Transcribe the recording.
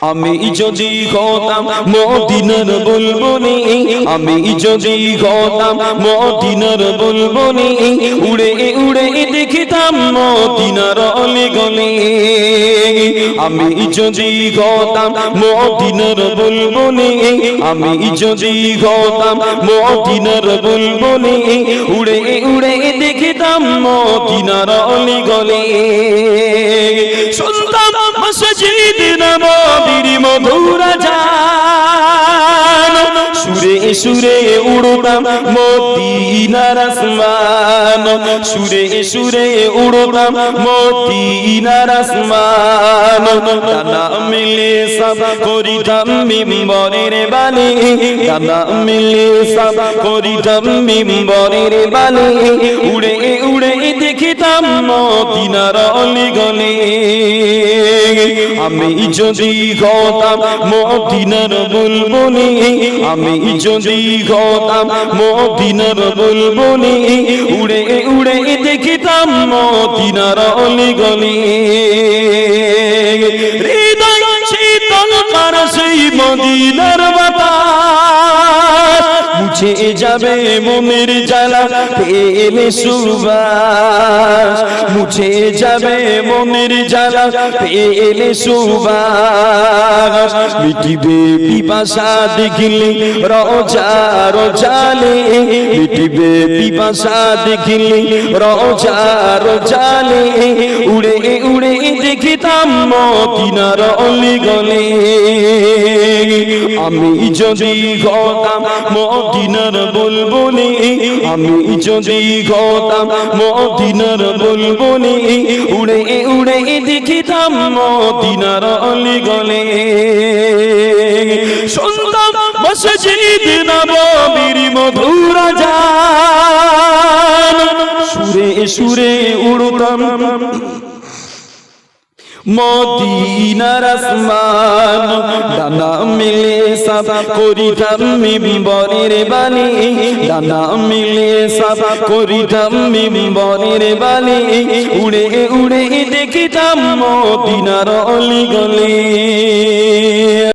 আমি যদি হতাম মদিনার বুলবুলি, আমি যদি হতাম মদিনার বুলবুলি, উড়ে উড়ে দেখিতাম মদিনার অলিগলি। আমি যদি হতাম মদিনার বুলবুলি, আমি যদি হতাম মদিনার বুলবুলি, উড়ে উড়ে দেখিতাম মদিনার অলিগলি। শুনতাম মসজিদ নববীর মধুর আযান, সুরে সুরে উড়তাম মদিনার আসমান, সুরে সুরে উড়তাম মদিনার আসমান। ডানা মিলে সব করিতাম মিম্বরের বালি, ডানা মিলে সব করিতাম মিম্বরের বালি, উড়ে উড়ে দেখিতাম মদিনার অলিগলি। আমি যদি হতাম মদিনার বুলবুলি, আমি যদি হতাম মদিনার বুলবুলি, উড়ে উড়ে দেখিতাম মদিনার অলিগলি। হৃদয় শীতল কর সেই মদিনার বাতাস, মুছে যাবে মনের জ্বালা পেলে সুবাস, মুছে যাবে মনের জ্বালা পেলে সুবাস। মিটিবে পিপাসা দেখিলে রোজা রোজালে, মিটিবে পিপাসা দেখিলে রোজা রোজালে, উড়ে উড়ে দেখিতাম মদিনার অলিগলি। আমি যদি হতাম মদিনার বুলবুলি, আমি যদি হতাম মদিনার বুলবুলি, উড়ে উড়ে দেখিতাম মদিনার অলিগলি। শুনতাম মসজিদ নববীর মধুর আযান, সুরে সুরে উড়তাম মদিনার আসমান। ডানা মিলে সব করিতাম মিম্বরের বালি, ডানা মিলে সব করিতাম মিম্বরের বালি, উড়ে উড়ে দেখিতাম মদিনার অলিগলি।